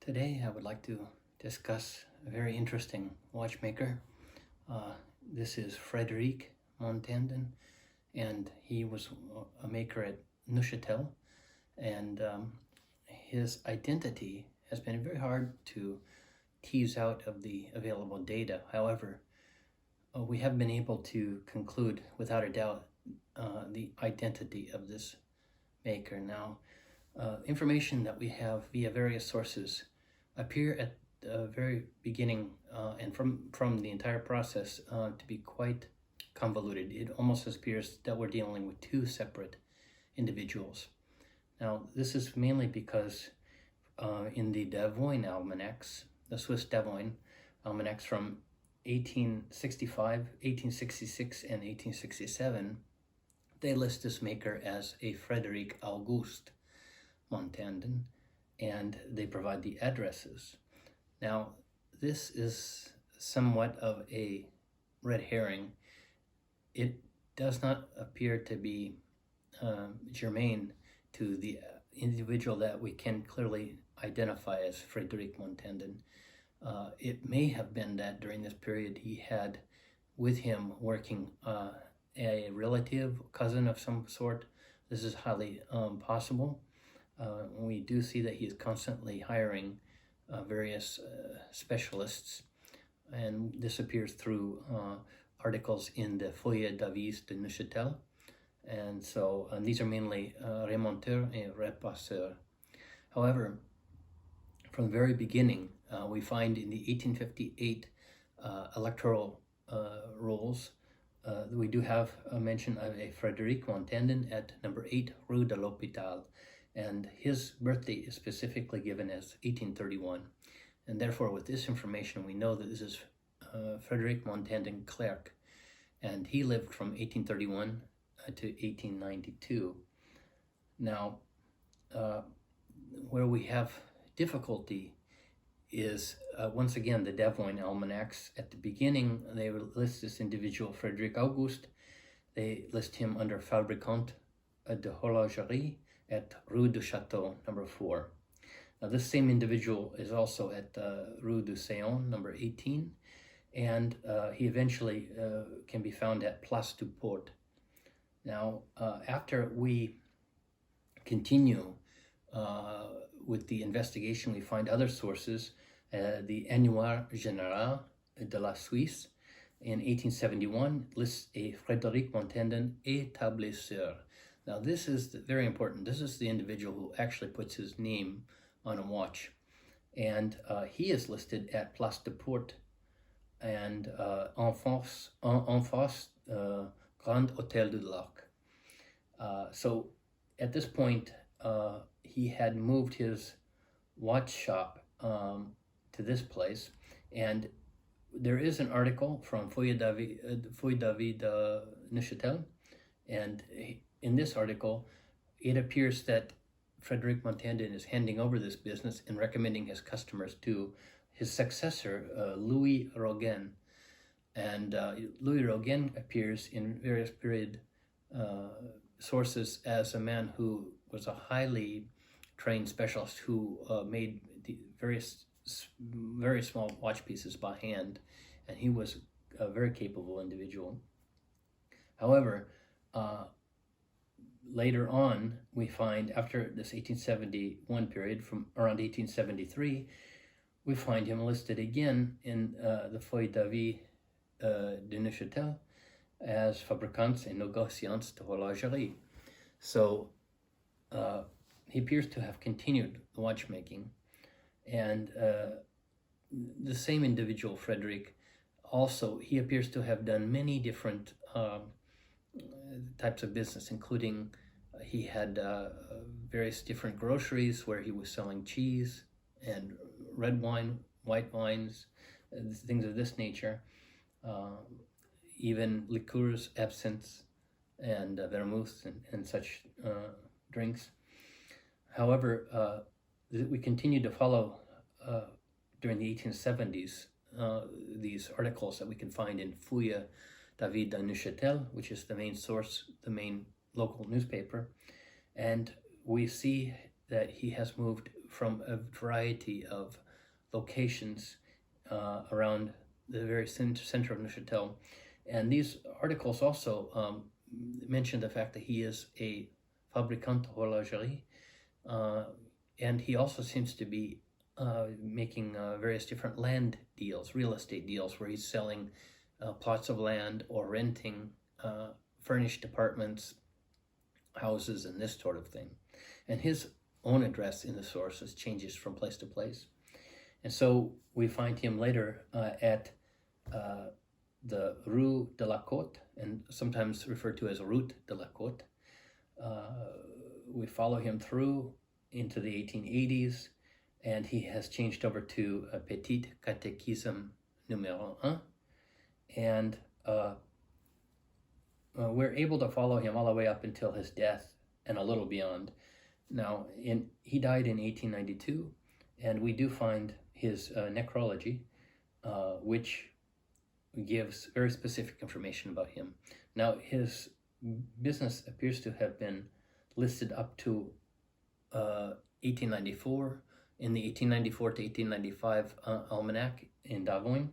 Today I would like to discuss a very interesting watchmaker. This is Frédéric Montandon, and he was a maker at Neuchâtel, and his identity has been very hard to tease out of the available data. However, we have been able to conclude without a doubt the identity of this maker. Now, information that we have via various sources appear at the very beginning and from the entire process to be quite convoluted. It almost appears that we're dealing with two separate individuals. Now, this is mainly because in the Davoine almanacs, the Swiss Davoine almanacs from 1865, 1866, and 1867, they list this maker as a Frédéric Auguste Montandon, and they provide the addresses. Now, this is somewhat of a red herring. It does not appear to be germane to the individual that we can clearly identify as Frédéric Montandon. It may have been that during this period he had with him working a relative, cousin of some sort. This is highly possible. We do see that he is constantly hiring various specialists, and this appears through articles in the Feuilles d'Avis de Neuchâtel, and so these are mainly remonteur et repasseur. However, from the very beginning, we find in the 1858 electoral rolls, we do have a mention of a Frédéric Montandon at number 8 Rue de l'Hôpital, and his birthday is specifically given as 1831. And therefore, with this information, we know that this is Frédéric Montandon Clerc, and he lived from 1831 to 1892. Now, where we have difficulty is, once again, the Davoine almanacs. At the beginning, they list this individual, Frédéric Auguste. They list him under fabricant de horlogerie at Rue du Château, number 4. Now, this same individual is also at Rue du Séon, number 18, and he eventually can be found at Place du Port. Now, after we continue with the investigation, we find other sources. The Annuaire Général de la Suisse in 1871 lists a Frédéric Montandon établisseur. Now, this is very important. This is the individual who actually puts his name on a watch, and he is listed at Place du Port and en face Grand Hôtel du Lac. So at this point, he had moved his watch shop to this place, and there is an article from Feuilles d'Avis de Neuchâtel, and in this article, it appears that Frédéric Montandon is handing over this business and recommending his customers to his successor, Louis Roguin. And Louis Roguin appears in various period sources as a man who was a highly trained specialist who made the very small watch pieces by hand, and he was a very capable individual. However, later on, we find, after this 1871 period, from around 1873, we find him listed again in the Feuilles d'Avis de Neuchâtel as fabricants et négociants de horlogerie. So he appears to have continued the watchmaking, and the same individual, Frédéric, also, he appears to have done many different types of business, including he had various different groceries where he was selling cheese and red wine, white wines, things of this nature, even liqueurs, absinthe, and vermouth and such drinks. However, we continued to follow during the 1870s these articles that we can find in Feuilles d'Avis de Neuchâtel, which is the main source, the main local newspaper, and we see that he has moved from a variety of locations around the very center of Neuchâtel. And these articles also mention the fact that he is a fabricant horlogerie, and he also seems to be making various different land deals, real estate deals, where he's selling plots of land or renting furnished apartments, houses, and this sort of thing. And his own address in the sources changes from place to place. And so we find him later at the Rue de la Côte, and sometimes referred to as Route de la Côte. We follow him through into the 1880s, and he has changed over to Petit Catéchisme numéro 1. And we're able to follow him all the way up until his death and a little beyond. Now, he died in 1892, and we do find his necrology, which gives very specific information about him. Now, his business appears to have been listed up to 1894. In the 1894 to 1895 almanac in Davoin,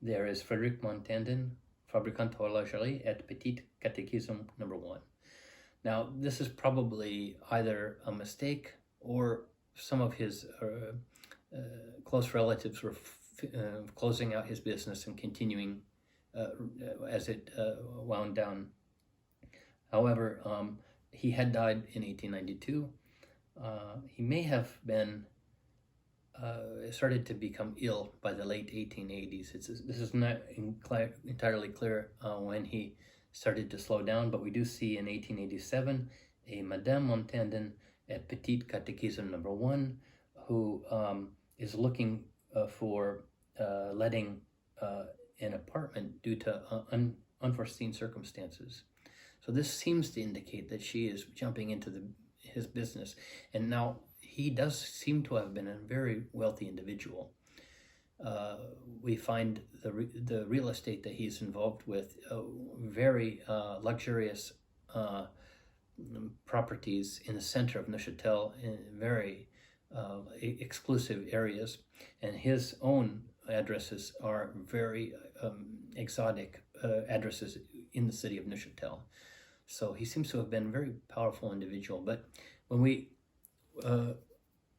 there is Frédéric Montandon, fabricant horlogerie at Petit Catéchisme number 1. Now, this is probably either a mistake or some of his close relatives were closing out his business and continuing as it wound down. However, he had died in 1892. He may have been started to become ill by the late 1880s. This is not entirely clear when he started to slow down, but we do see in 1887 a Madame Montandon at Petit Catéchisme number 1 who is looking for letting an apartment due to unforeseen circumstances. So this seems to indicate that she is jumping into his business. And now he does seem to have been a very wealthy individual. We find the real estate that he's involved with, very luxurious properties in the center of Neuchâtel, in very exclusive areas, and his own addresses are very exotic addresses in the city of Neuchâtel. So he seems to have been a very powerful individual. But when we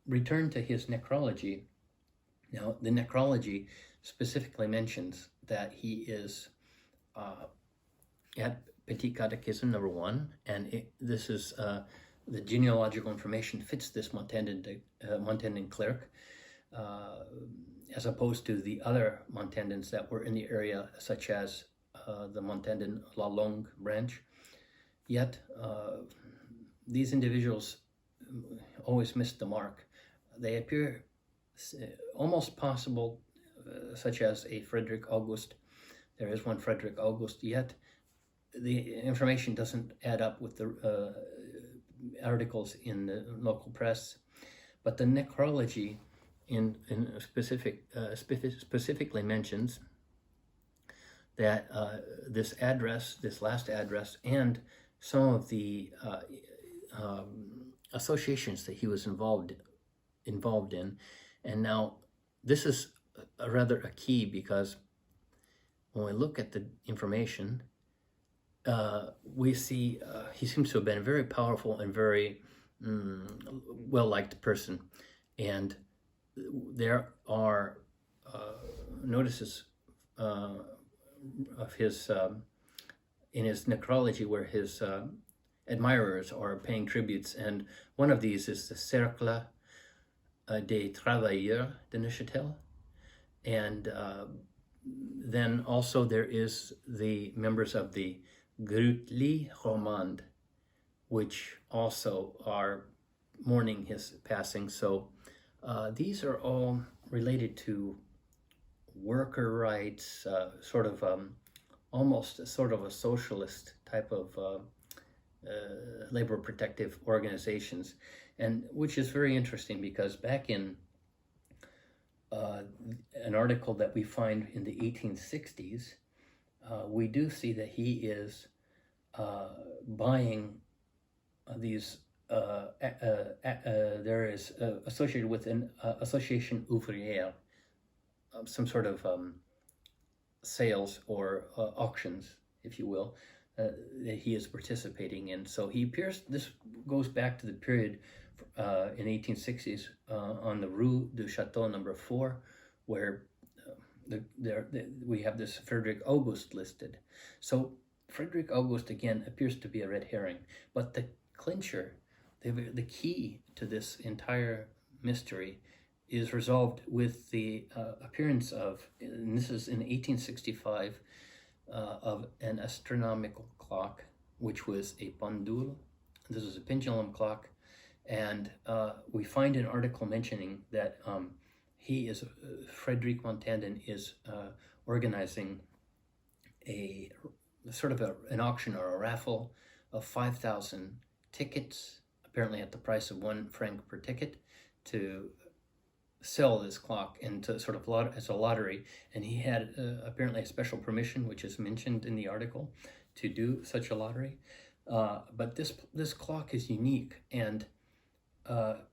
return to his necrology, now the necrology specifically mentions that he is at Petit Catéchisme number 1, and this is the genealogical information fits this Montandon clerk, as opposed to the other Montandons that were in the area, such as the Montandon La Longue branch. Yet these individuals always missed the mark. They appear almost possible, such as a Frederick August. There is one Frederick August, yet the information doesn't add up with the articles in the local press. But the necrology specifically mentions that this last address, and some of the associations that he was involved in. And now this is rather a key, because when we look at the information, we see he seems to have been a very powerful and very well-liked person. And there are notices of his in his necrology where his admirers are paying tributes, and one of these is the Cercle des Travailleurs de Neuchâtel, and then also there is the members of the Grutli Romande, which also are mourning his passing. So these are all related to worker rights, almost sort of a socialist type of labor protective organizations, and which is very interesting, because back in an article that we find in the 1860s, we do see that he is buying these there is associated with an association ouvrière, some sort of sales or auctions, if you will, that he is participating in. So he appears, this goes back to the period in 1860s on the Rue du Château number 4, where we have this Frédéric Auguste listed. So Frédéric Auguste, again, appears to be a red herring, but the clincher, the key to this entire mystery is resolved with the appearance of, and this is in 1865, of an astronomical clock, which was a pendule. This is a pendulum clock, and we find an article mentioning that Frédéric Montandon is organizing a sort of an auction or a raffle of 5,000 tickets, apparently at the price of 1 franc per ticket, to sell this clock and to sort of as a lottery. And he had apparently a special permission, which is mentioned in the article, to do such a lottery. But this clock is unique, and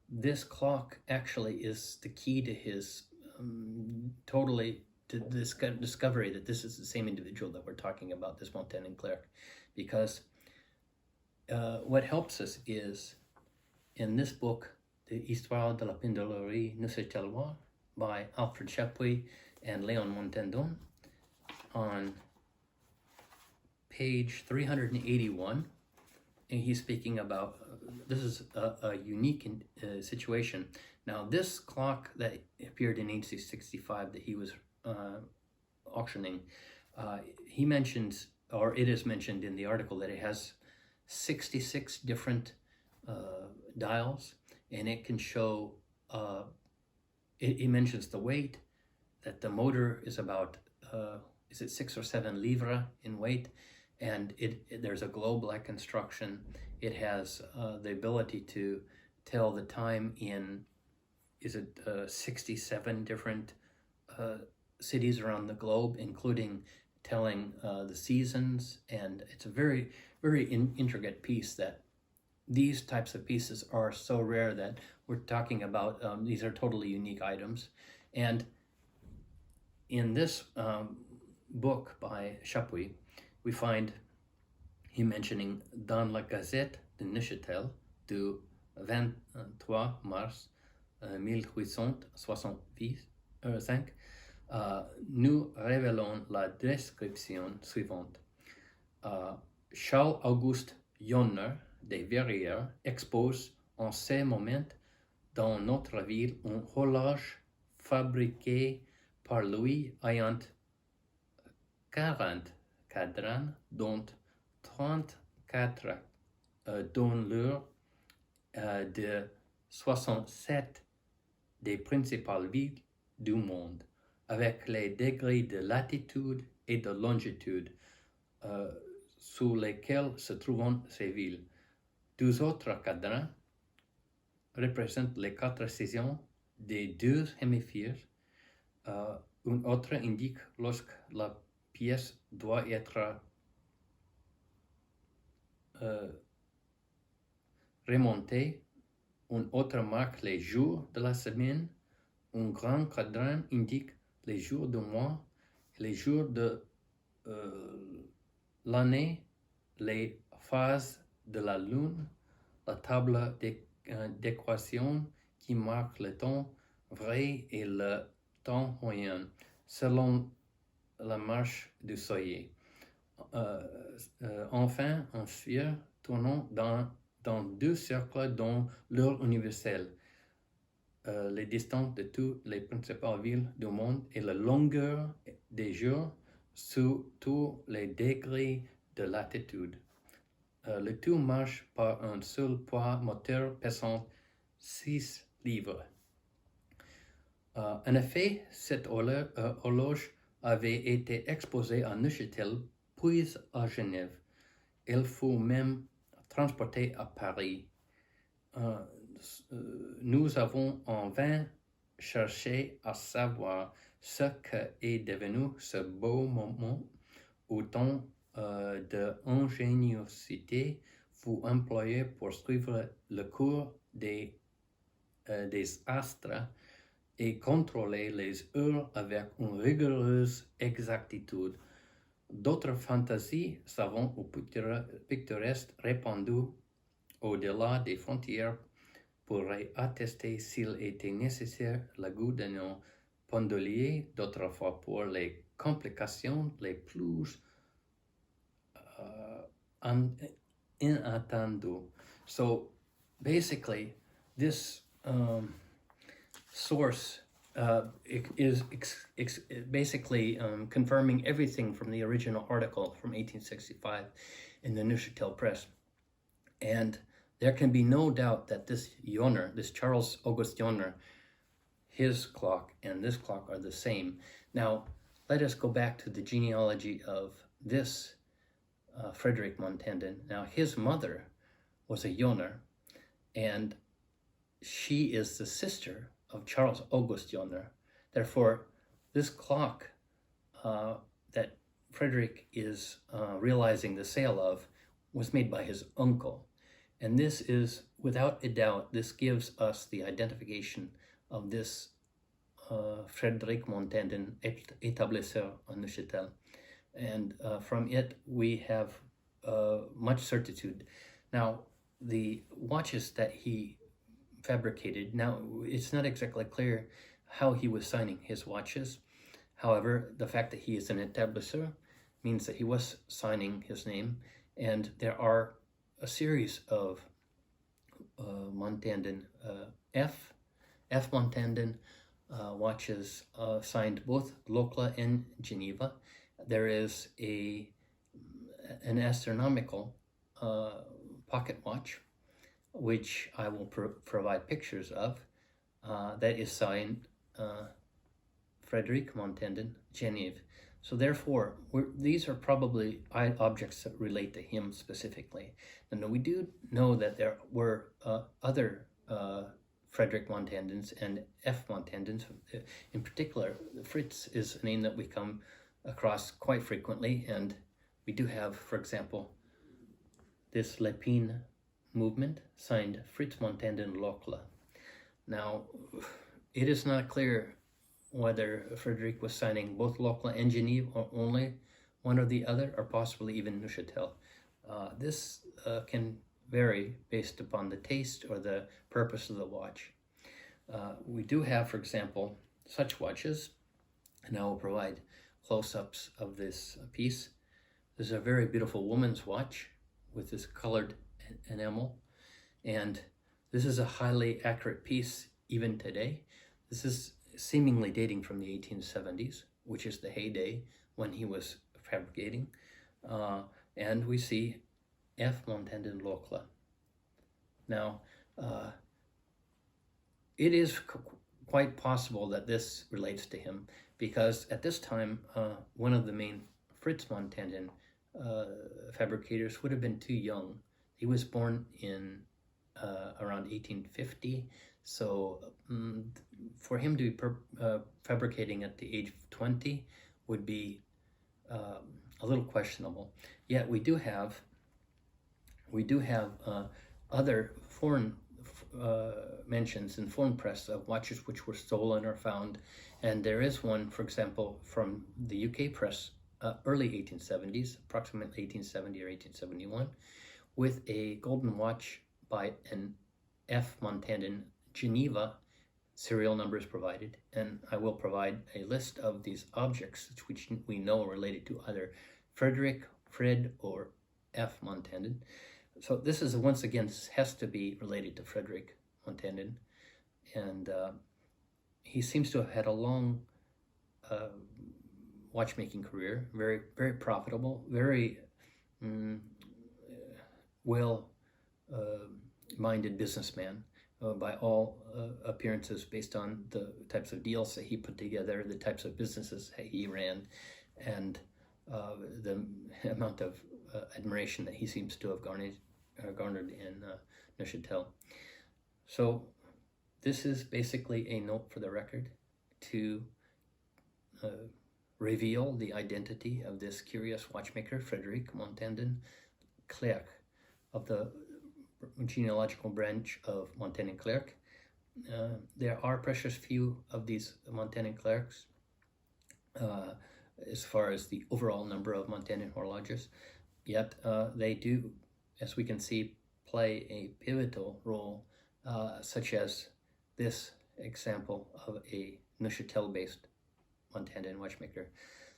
this clock actually is the key to his to this discovery that this is the same individual that we're talking about, this Montandon clerk, because what helps us is in this book, the Histoire de la pendulerie neuchâteloise by Alfred Chapuis and Léon Montandon, on page 381, and he's speaking about this is a unique situation. Now, this clock that appeared in 1865 that he was auctioning, he mentions, or it is mentioned in the article, that it has 66 different dials, and it can show, it mentions the weight, that the motor is about, is it 6 or 7 livres in weight, and there's a globe-like construction. It has the ability to tell the time in, 67 different cities around the globe, including telling the seasons, and it's a very, very intricate piece. That these types of pieces are so rare that we're talking about, these are totally unique items. And in this book by Chapuis, we find him mentioning dans la Gazette de Neuchâtel du 23 mars 1865, nous révélons la description suivante. Charles-Auguste Jonner de Verrières expose en ce moment dans notre ville une horloge fabriquée par lui ayant 40 cadrans, dont 34 donnent l'heure de 67 des principales villes du monde, avec les degrés de latitude et de longitude sous lesquels se trouvent ces villes. 12 autres cadrans représentent les 4 saisons des 2 hémisphères. Un autre indique lorsque la pièce doit être remontée. Un autre marque les jours de la semaine. Un grand cadran indique les jours du mois, les jours de l'année, les phases de la lune, la table d'équation qui marque le temps vrai et le temps moyen, selon la marche du soleil. Enfin, un sphère tournant dans 2 cercles dont l'heure universelle, les distances de toutes les principales villes du monde et la longueur des jours sous tous les degrés de latitude. Le tout marche par un seul poids moteur pesant 6 livres. En effet, cette horloge avait été exposée à Neuchâtel puis à Genève. Elle fut même transportée à Paris. Nous avons en vain cherché à savoir ce qu'est devenu ce beau moment où tant d'ingéniosité vous employez pour suivre le cours des astres et contrôler les heures avec une rigoureuse exactitude. D'autres fantasies savantes ou pittoresques répandues au-delà des frontières pourraient attester s'il était nécessaire le goût de nos pendeliers, d'autrefois pour les complications les plus inattendues. So basically, this source is basically confirming everything from the original article from 1865 in the Neuchâtel press. And there can be no doubt that this Jonner, this Charles August Jonner, his clock and this clock are the same. Now, let us go back to the genealogy of this Frédéric Montandon. Now, his mother was a Jonner, and she is the sister of Charles August Jonner. Therefore, this clock that Frédéric is realizing the sale of was made by his uncle. And this is, without a doubt, this gives us the identification of this Frédéric Montandon, établisseur en Neuchâtel. And from it, we have much certitude. Now, the watches that he fabricated, now it's not exactly clear how he was signing his watches. However, the fact that he is an établisseur means that he was signing his name, and there are a series of Montandon F Montandon watches signed both Lokla and Geneva. There is an astronomical pocket watch, which I will provide pictures of, that is signed Frédéric Montandon, Genève. So therefore, these are probably objects that relate to him specifically. And we do know that there were other Frédéric Montandons and F Montandons. In particular, Fritz is a name that we come across quite frequently, and we do have, for example, this Lépine movement signed Fritz Montandon Lokla. Now, it is not clear whether Frédéric was signing both Lokla and Genève, or only one or the other, or possibly even Neuchâtel. This can vary based upon the taste or the purpose of the watch. We do have, for example, such watches, and I will provide close-ups of this piece. This is a very beautiful woman's watch with this colored enamel, and this is a highly accurate piece even today. This is seemingly dating from the 1870s, which is the heyday when he was fabricating. And we see F. Montandon Lokla. Now, it is quite possible that this relates to him, because at this time, one of the main Fritz Montandon fabricators would have been too young. He was born in around 1850, so for him to be fabricating at the age of 20 would be a little questionable. Yet we do have other foreign mentions in foreign press of watches which were stolen or found, and there is one, for example, from the UK press, early 1870s, approximately 1870 or 1871, with a golden watch by an F. Montandon Geneva. Serial numbers provided, and I will provide a list of these objects which we know are related to either Frédéric, Fred, or F. Montandon. So this is, once again, this has to be related to Frédéric Montandon, and he seems to have had a long watchmaking career, very, very profitable, very well-minded businessman. By all appearances, based on the types of deals that he put together, the types of businesses that he ran, and the amount of admiration that he seems to have garnered in Neuchâtel. So this is basically a note for the record to reveal the identity of this curious watchmaker, Frédéric Montandon Clerc. of the genealogical branch of Montandon clerk. There are precious few of these Montandon clerks as far as the overall number of Montandon horologists, yet they do, as we can see, play a pivotal role, such as this example of a Neuchâtel-based Montandon watchmaker.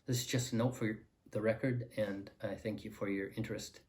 This is just a note for the record, and I thank you for your interest.